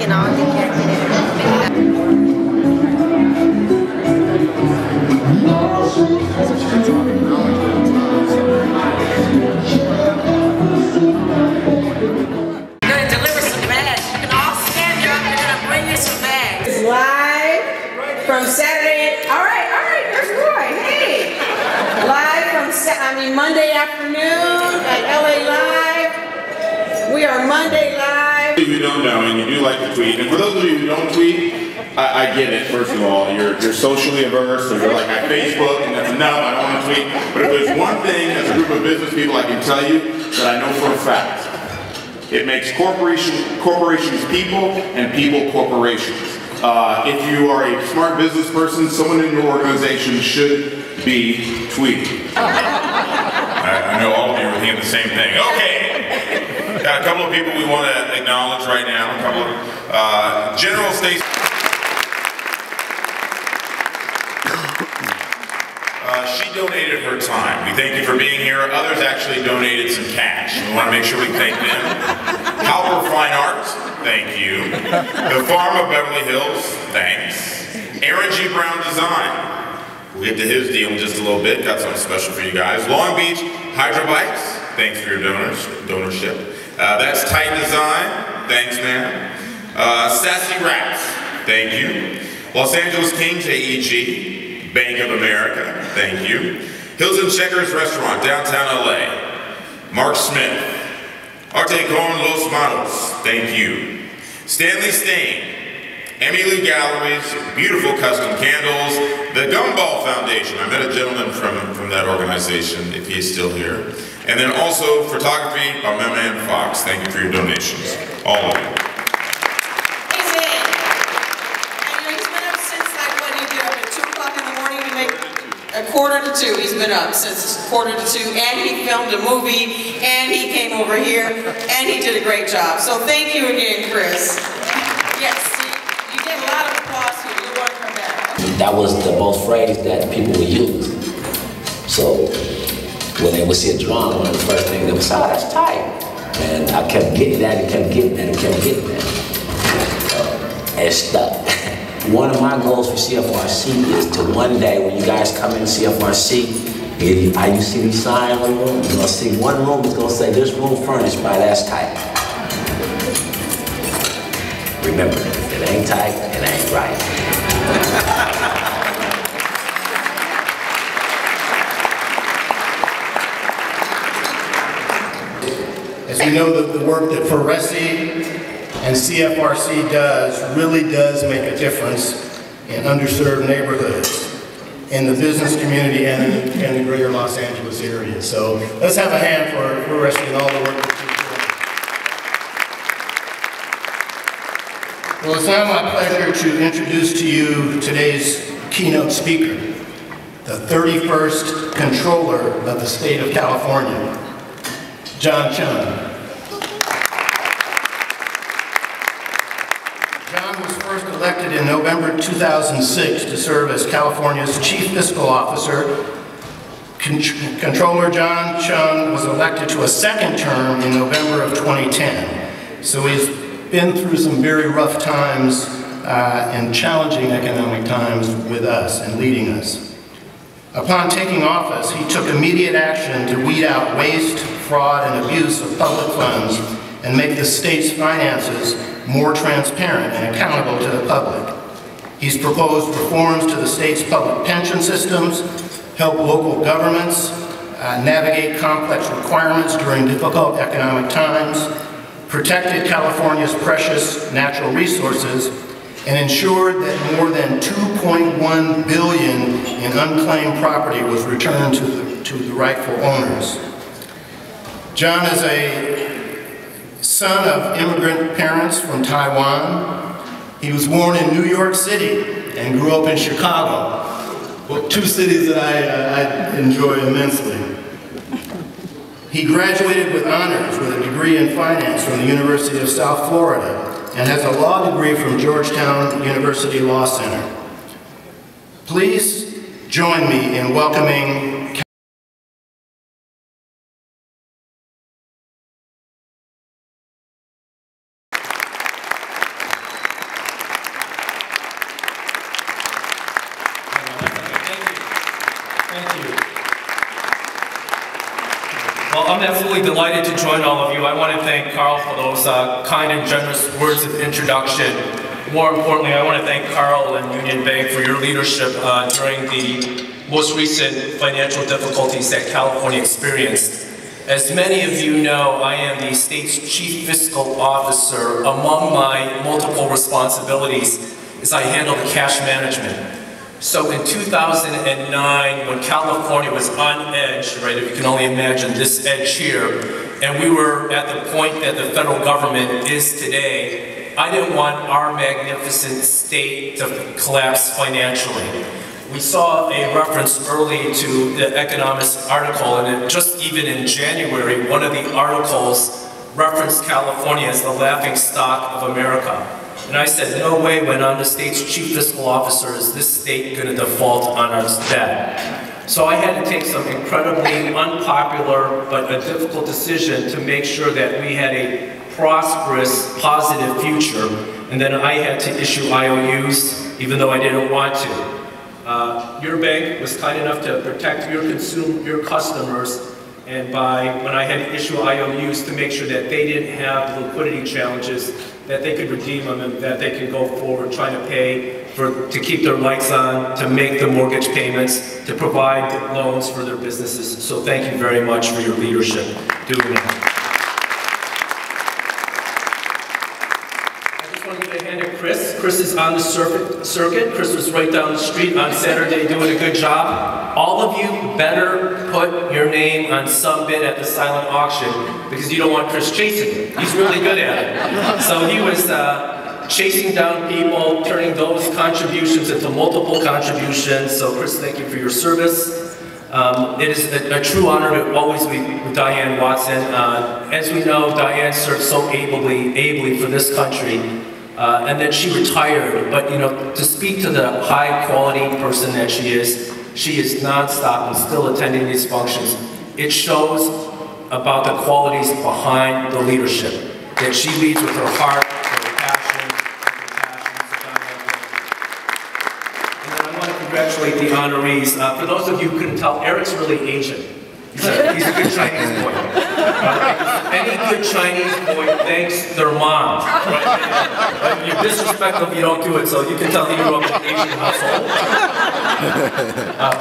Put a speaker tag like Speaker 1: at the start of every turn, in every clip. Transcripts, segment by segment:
Speaker 1: technology can't get in.
Speaker 2: From Saturday, all right, there's Roy, hey. Live from, Monday afternoon at LA Live. We are Monday Live.
Speaker 3: You don't know, and you do like to tweet, and for those of you who don't tweet, I get it, first of all, you're socially averse, so you're like, I Facebook, and that's enough, I don't want to tweet. But if there's one thing as a group of business people I can tell you that I know for a fact, it makes corporations people, and people corporations. If you are a smart business person, someone in your organization should be tweeting. I know all of you are thinking the same thing. Okay, got a couple of people we want to acknowledge right now. A couple of General Stacy. She donated her time. We thank you for being here. Others actually donated some cash. We want to make sure we thank them. Halper Fine Arts, thank you. The Farm of Beverly Hills, thanks. Aaron G. Brown Design. We'll get to his deal in just a little bit. Got something special for you guys. Long Beach Hydro Bikes, thanks for your donorship. That's Tight Design, thanks man. Sassy Rats, thank you. Los Angeles Kings AEG. Bank of America, thank you. Hills and Checkers Restaurant, downtown LA. Mark Smith. Arte con los Manos, thank you. Stanley Stain. Emmylou Galleries, beautiful custom candles. The Gumball Foundation, I met a gentleman from that organization, if he's still here. And then also photography by my man Fox, thank you for your donations, all of you.
Speaker 2: A 1:45 he's been up since 1:45, and he filmed a movie, and he came over here, and he did a great job. So thank you again, Chris. Yes, you get a lot of applause here. You're welcome back.
Speaker 4: That was the most phrase that people would use. So when they would see a drum, one of the first things they would say, oh, that's tight. And I kept getting that, and kept getting that, and kept getting that. And it stuck. One of my goals for CFRC is to one day, when you guys come in CFRC, you see these signs on the room, you're going to see one room that's going to say, this room furnished by That's Tight. Remember, if it ain't tight, it ain't right.
Speaker 5: As we know, the work that Forescee and CFRC really does make a difference in underserved neighborhoods, in the business community, and in the greater Los Angeles area. So let's have a hand for Forescee and all the work that you're doing. Well, it's now my pleasure to introduce to you today's keynote speaker, the 31st Controller of the State of California, Chang. Elected in November 2006 to serve as California's Chief Fiscal Officer. Controller Chang was elected to a second term in November of 2010. So he's been through some very rough times and challenging economic times with us and leading us. Upon taking office, he took immediate action to weed out waste, fraud, and abuse of public funds and make the state's finances more transparent and accountable to the public. He's proposed reforms to the state's public pension systems, help local governments navigate complex requirements during difficult economic times, protected California's precious natural resources, and ensured that more than $2.1 billion in unclaimed property was returned to the rightful owners. Chang is a son of immigrant parents from Taiwan. He was born in New York City and grew up in Chicago. Well, two cities that I enjoy immensely. He graduated with honors with a degree in finance from the University of South Florida and has a law degree from Georgetown University Law Center. Please join me in welcoming
Speaker 1: I'm absolutely delighted to join all of you. I want to thank Carl for those kind and generous words of introduction. More importantly, I want to thank Carl and Union Bank for your leadership during the most recent financial difficulties that California experienced. As many of you know, I am the state's chief fiscal officer. Among my multiple responsibilities is I handle the cash management. So in 2009, when California was on edge, right, if you can only imagine this edge here, and we were at the point that the federal government is today, I didn't want our magnificent state to collapse financially. We saw a reference early to the Economist article, and just even in January, one of the articles referenced California as the laughingstock of America. And I said, no way, when I'm the state's chief fiscal officer, is this state going to default on our debt? So I had to take some incredibly unpopular but a difficult decision to make sure that we had a prosperous, positive future. And then I had to issue IOUs, even though I didn't want to. Your bank was kind enough to protect your customers, and when I had to issue IOUs to make sure that they didn't have liquidity challenges, that they could redeem them and that they could go forward trying to pay to keep their lights on, to make the mortgage payments, to provide loans for their businesses. So thank you very much for your leadership doing that. I just want to give a hand to Chris. Chris is on the circuit. Chris was right down the street on Saturday doing a good job. All of you better put your name on some bid at the silent auction because you don't want Chris chasing you. He's really good at it. So he was chasing down people, turning those contributions into multiple contributions. So Chris, thank you for your service. It is a true honor to always be with Diane Watson. As we know, Diane served so ably for this country. And then she retired, but to speak to the high quality person that she is nonstop and still attending these functions. It shows about the qualities behind the leadership, that she leads with her heart, her passion, and then I want to congratulate the honorees. For those of you who couldn't tell, Eric's really Asian. He's a good Chinese boy. Any good Chinese boy thanks their mom. Right? You're disrespectful if you don't do it, so you can tell he grew up in an Asian household.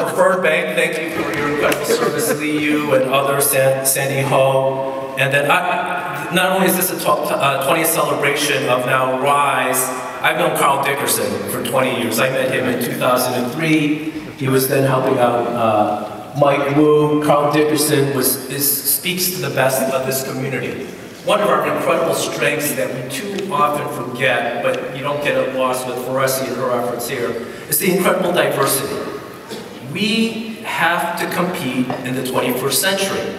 Speaker 1: Preferred Bank, thank you for your incredible service, Lee Yu and others, Sandy Ho. And then not only is this a 20th celebration of now Rise, I've known Carl Dickerson for 20 years. I met him in 2003. He was then helping out Mike Wu. Carl Dickerson speaks to the best of this community. One of our incredible strengths that we too often forget, but you don't get it lost with Forescee and her efforts here, is the incredible diversity. We have to compete in the 21st century.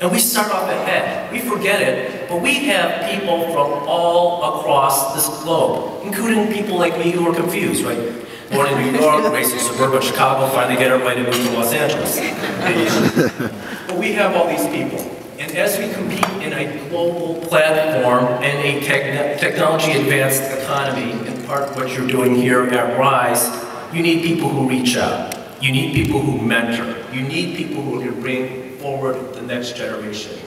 Speaker 1: And we start off ahead. We forget it, but we have people from all across this globe, including people like me who are confused, right? Born in New York, raised in suburban Chicago, finally get it right and move to Los Angeles. But we have all these people. And as we compete in a global platform and a technology-advanced economy, in part of what you're doing here at Rise, you need people who reach out. You need people who mentor. You need people who can bring forward the next generation.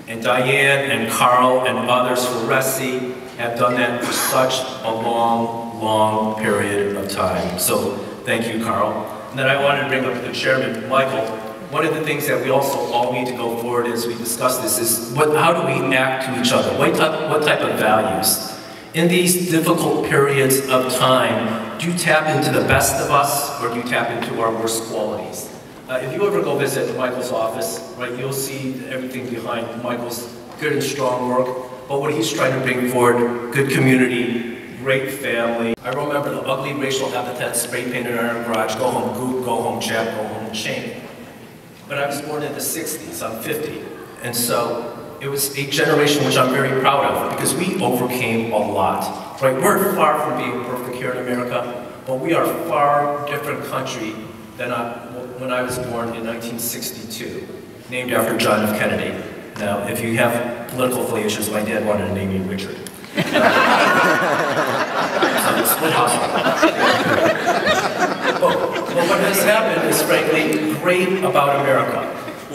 Speaker 1: And Diane and Carl and others, Forescee, have done that for such a long period of time. So thank you, Carl. And then I wanted to bring up the chairman, Michael. One of the things that we also all need to go forward as we discuss this is how do we act to each other? What type of values? In these difficult periods of time, do you tap into the best of us or do you tap into our worst qualities? If you ever go visit Michael's office, right, you'll see everything behind Michael's good and strong work, but what he's trying to bring forward, good community, great family. I remember the ugly racial epithets spray painted in our garage, go home Goop, go home Jack, go home Chang. But I was born in the 60s, I'm 50, and so it was a generation which I'm very proud of because we overcame a lot. Right? We're far from being perfect here in America, but we are a far different country than when I was born in 1962, named after John F. Kennedy. Now, if you have political affiliations, my dad wanted to name me Richard. Split hospital. But what has happened is, frankly, great about America.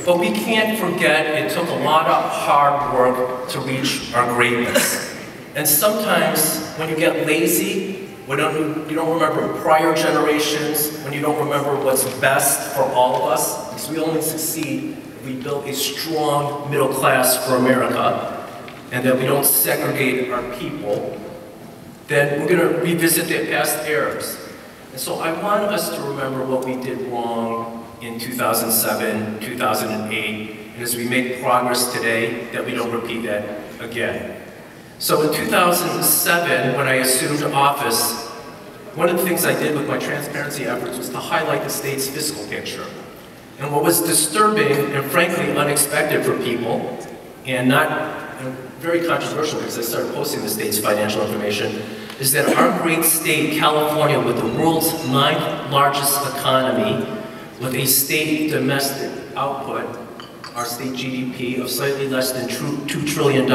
Speaker 1: But we can't forget it took a lot of hard work to reach our greatness. And sometimes when you get lazy, when you don't remember prior generations, when you don't remember what's best for all of us, because we only succeed if we build a strong middle class for America, and that we don't segregate our people, then we're going to revisit their past errors. And so I want us to remember what we did wrong in 2007, 2008, and as we make progress today, that we don't repeat that again. So in 2007, when I assumed office, one of the things I did with my transparency efforts was to highlight the state's fiscal picture. And what was disturbing and frankly unexpected for people, and very controversial because I started posting the state's financial information, is that our great state, California, with the world's 9th largest economy, with a state domestic output, our state GDP of slightly less than $2 trillion,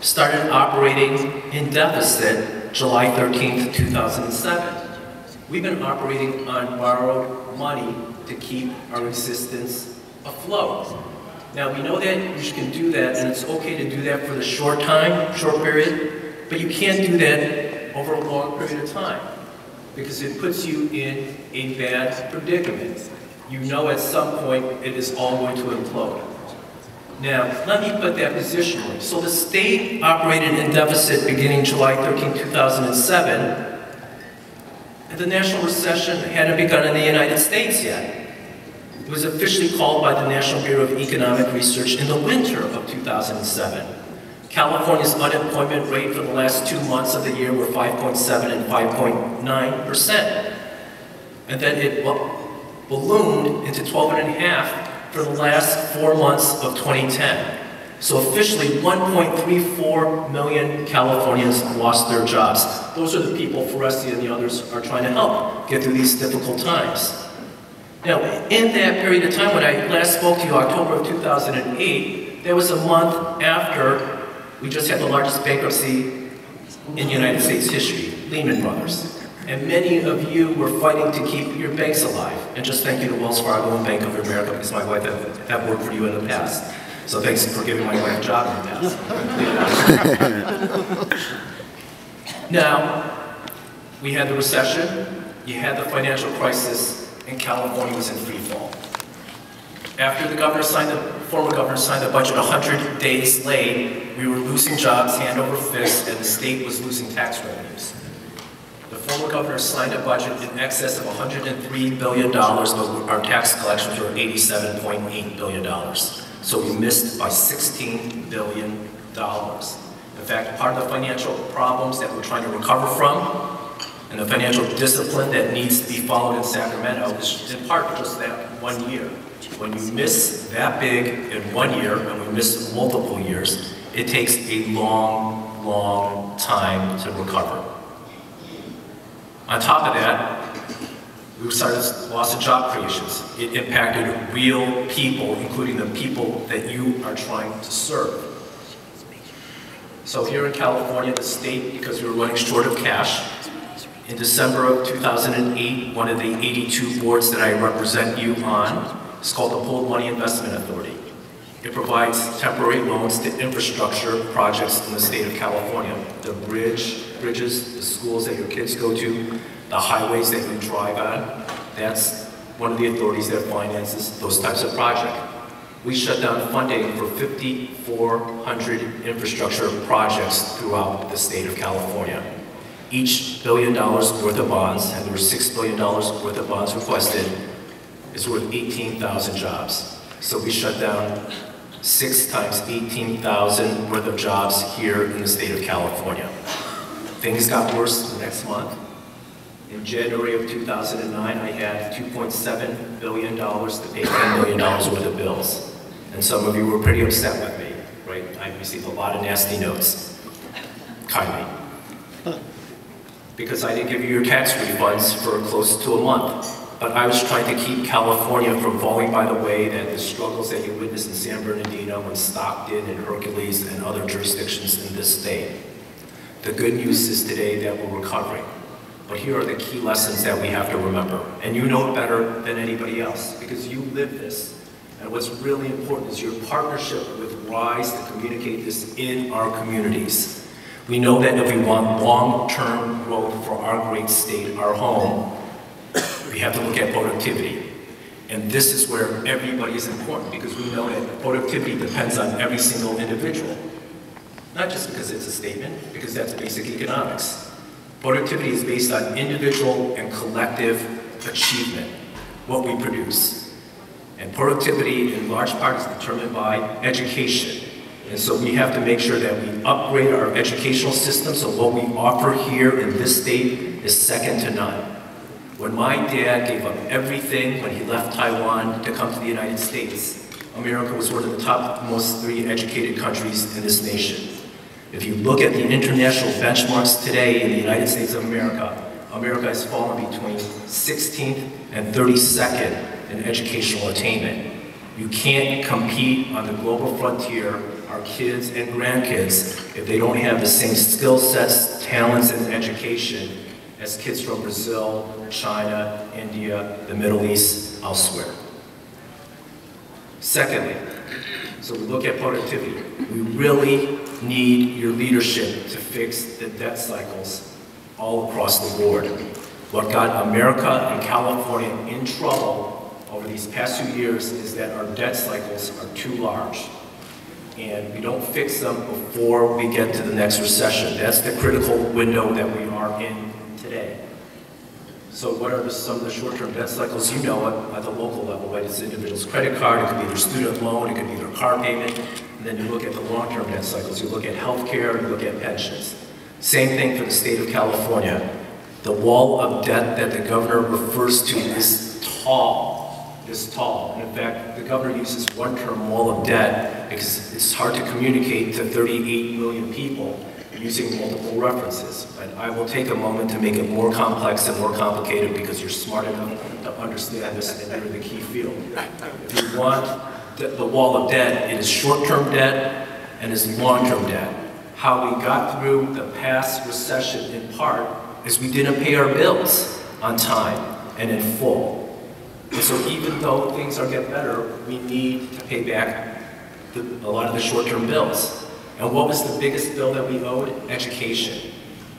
Speaker 1: started operating in deficit July 13th, 2007. We've been operating on borrowed money to keep our existence afloat. Now, we know that you can do that, and it's okay to do that for the short period, but you can't do that over a long period of time, because it puts you in a bad predicament. You know at some point it is all going to implode. Now, let me put that positionally. So the state operated in deficit beginning July 13, 2007, and the national recession hadn't begun in the United States yet. It was officially called by the National Bureau of Economic Research in the winter of 2007. California's unemployment rate for the last 2 months of the year were 5.7 and 5.9%. And then it ballooned into 12.5% for the last 4 months of 2010. So officially, 1.34 million Californians lost their jobs. Those are the people Forescee and the others are trying to help get through these difficult times. Now, in that period of time, when I last spoke to you, October of 2008, there was a month after we just had the largest bankruptcy in United States history, Lehman Brothers. And many of you were fighting to keep your banks alive. And just thank you to Wells Fargo and Bank of America, because my wife have worked for you in the past. So thanks for giving my wife a job in the past. Now, we had the recession, you had the financial crisis, and California was in free fall. After the former governor signed the budget 100 days late, we were losing jobs hand over fist, and the state was losing tax revenues. The former governor signed a budget in excess of $103 billion, but our tax collections were $87.8 billion. So we missed by $16 billion. In fact, part of the financial problems that we're trying to recover from, and the financial discipline that needs to be followed in Sacramento is in part just that 1 year. When you miss that big in 1 year, and we miss multiple years, it takes a long, long time to recover. On top of that, we started loss of job creations. It impacted real people, including the people that you are trying to serve. So here in California, the state, because we were running short of cash, in December of 2008, one of the 82 boards that I represent you on is called the Pooled Money Investment Authority. It provides temporary loans to infrastructure projects in the state of California. The bridges, the schools that your kids go to, the highways that you drive on, that's one of the authorities that finances those types of projects. We shut down funding for 5,400 infrastructure projects throughout the state of California. Each $1 billion worth of bonds, and there were $6 billion worth of bonds requested, is worth 18,000 jobs. So we shut down 6 times 18,000 worth of jobs here in the state of California. Things got worse the next month. In January of 2009, I had $2.7 billion to pay $10 billion worth of bills. And some of you were pretty upset with me, right? I received a lot of nasty notes, kindly. Because I didn't give you your tax refunds for close to a month. But I was trying to keep California from falling by the way that the struggles that you witnessed in San Bernardino and Stockton and Hercules and other jurisdictions in this state. The good news is today that we're recovering. But here are the key lessons that we have to remember. And you know it better than anybody else because you live this. And what's really important is your partnership with RISE to communicate this in our communities. We know that if we want long-term growth for our great state, our home, we have to look at productivity. And this is where everybody is important, because we know that productivity depends on every single individual. Not just because it's a statement, because that's basic economics. Productivity is based on individual and collective achievement, what we produce. And productivity, in large part, is determined by education. And so we have to make sure that we upgrade our educational system so what we offer here in this state is second to none. When my dad gave up everything when he left Taiwan to come to the United States, America was one of the top most 3 educated countries in this nation. If you look at the international benchmarks today in the United States of America, America has fallen between 16th and 32nd in educational attainment. You can't compete on the global frontier, our kids and grandkids, if they don't have the same skill sets, talents, and education as kids from Brazil, China, India, the Middle East, elsewhere. Secondly, so we look at productivity. We really need your leadership to fix the debt cycles all across the board. What got America and California in trouble over these past few years is that our debt cycles are too large. And we don't fix them before we get to the next recession. That's the critical window that we are in today. So what are some of the short-term debt cycles? You know it at the local level, right? It's the individual's credit card, it could be their student loan, it could be their car payment. And then you look at the long-term debt cycles. You look at healthcare, you look at pensions. Same thing for the state of California. The wall of debt that the governor refers to is tall. And in fact, the governor uses one term, wall of debt, because it's hard to communicate to 38 million people using multiple references. And I will take a moment to make it more complex and more complicated because you're smart enough to understand this and you're the key field. If you want the wall of debt, it is short-term debt and is long-term debt. How we got through the past recession in part is we didn't pay our bills on time and in full. And so even though things are getting better, we need to pay back a lot of the short-term bills. And what was the biggest bill that we owed? Education.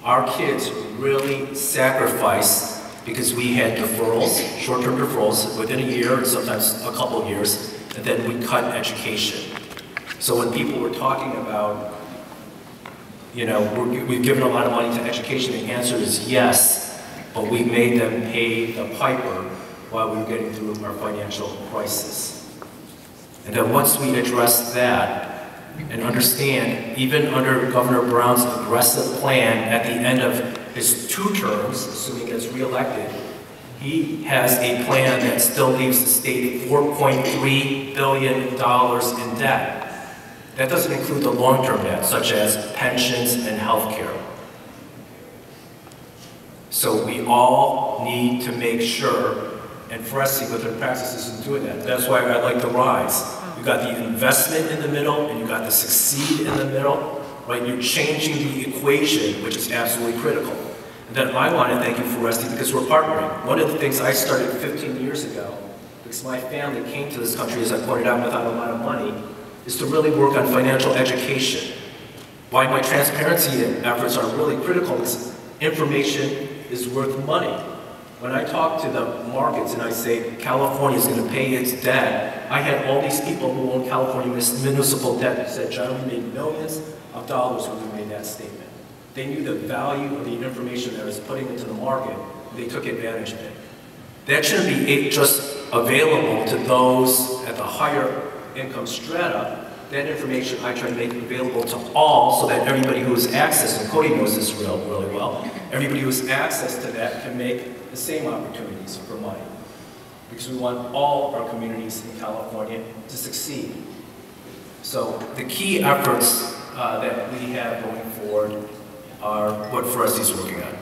Speaker 1: Our kids really sacrificed because we had deferrals, short-term deferrals, within a year and sometimes a couple of years, and then we cut education. So when people were talking about, you know, we've given a lot of money to education, the answer is yes, but we made them pay the piper while we were getting through our financial crisis. And then once we address that, and understand, even under Governor Brown's aggressive plan at the end of his 2 terms, assuming he gets reelected, he has a plan that still leaves the state $4.3 billion in debt. That doesn't include the long-term debt, such as pensions and health care. So we all need to make sure, and Forescee with their practices in doing that. That's why I like the RISE. You got the investment in the middle, and you got the succeed in the middle, right? You're changing the equation, which is absolutely critical. And then I want to thank you, Forescee, because we're partnering. One of the things I started 15 years ago, because my family came to this country, as I pointed out, without a lot of money, is to really work on financial education. Why my transparency efforts are really critical is information is worth money. When I talk to the markets and I say California is going to pay its debt, I had all these people who own California municipal debt who said, John, we made millions of dollars when we made that statement. They knew the value of the information that I was putting into the market, and they took advantage of it. That shouldn't be just available to those at the higher income strata. That information I try to make available to all so that everybody who has access, and Cody knows this really well, everybody who has access to that can make the same opportunities for money. Because we want all our communities in California to succeed. So the key efforts that we have going forward are what Forescee is working on.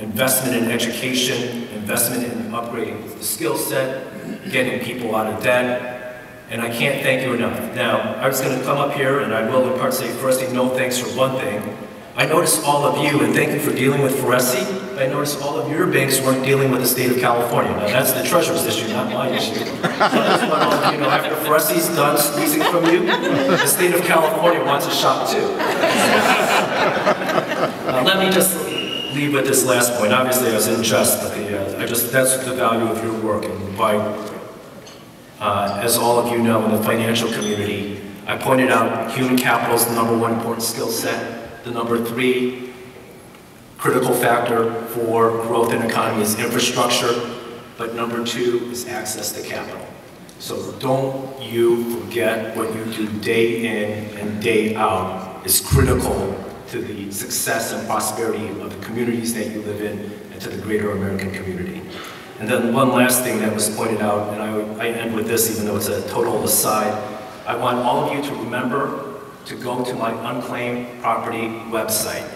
Speaker 1: Investment in education, investment in upgrading the skill set, getting people out of debt, and I can't thank you enough. Now, I was going to come up here and I will in part say, Forescee, no thanks for one thing, I noticed all of you, and thank you for dealing with Forescee, I noticed all of your banks weren't dealing with the state of California. Now that's the treasurer's issue, not my issue. So that's what all of you know, after Foressee's done squeezing from you, the state of California wants a shot too. Let me just leave with this last point. Obviously I was in jest, but that's the value of your work. And by, as all of you know in the financial community, I pointed out human capital is the #1 important skill set. The #3 critical factor for growth in economy is infrastructure, but #2 is access to capital. So don't you forget what you do day in and day out is critical to the success and prosperity of the communities that you live in and to the greater American community. And then one last thing that was pointed out, and I end with this even though it's a total aside, I want all of you to remember to go to my unclaimed property website.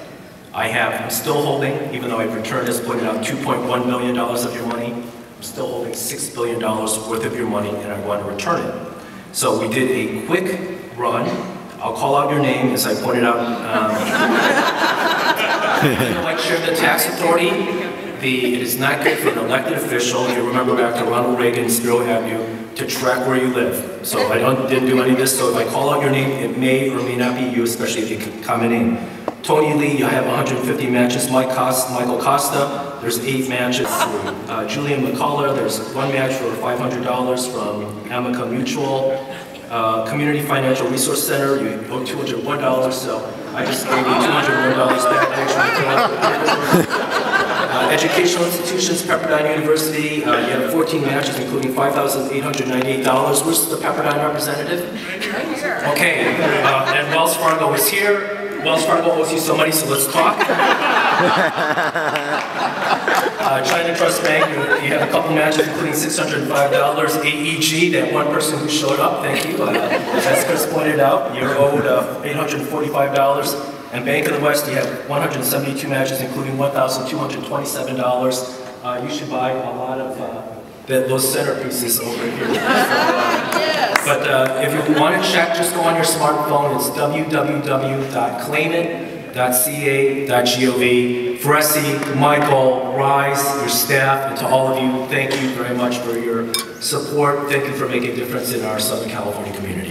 Speaker 1: I'm still holding, even though I've returned, as pointed out, $2.1 million of your money, I'm still holding $6 billion worth of your money, and I want to return it. So we did a quick run. I'll call out your name, as I pointed out. Like Chair of the Tax Authority, it is not good for an elected official, if you remember back to Ronald Reagan's Spiro Avenue, to track where you live. So I didn't do any of this, so if I call out your name, it may or may not be you, especially if you comment in. Tony Lee, I have 150 matches. Michael Costa, there's 8 matches. Julian McCullough, there's 1 match for $500 from Amica Mutual. Community Financial Resource Center, you owe $201, so I just gave you $201 back. Educational institutions, Pepperdine University, you have 14 matches, including $5,898. Where's the Pepperdine representative? Okay, and Wells Fargo is here. Wells Fargo owes you some money, so let's talk. China Trust Bank, you have a couple matches, including $605. AEG, that one person who showed up, thank you. As Chris pointed out, you're owed $845. And Bank of the West, you have 172 matches, including $1,227. You should buy a lot of those centerpieces over here.
Speaker 2: Yes.
Speaker 1: But if you want to check, just go on your smartphone. It's www.claimit.ca.gov. Forescee, Michael, Rise, your staff, and to all of you, thank you very much for your support. Thank you for making a difference in our Southern California community.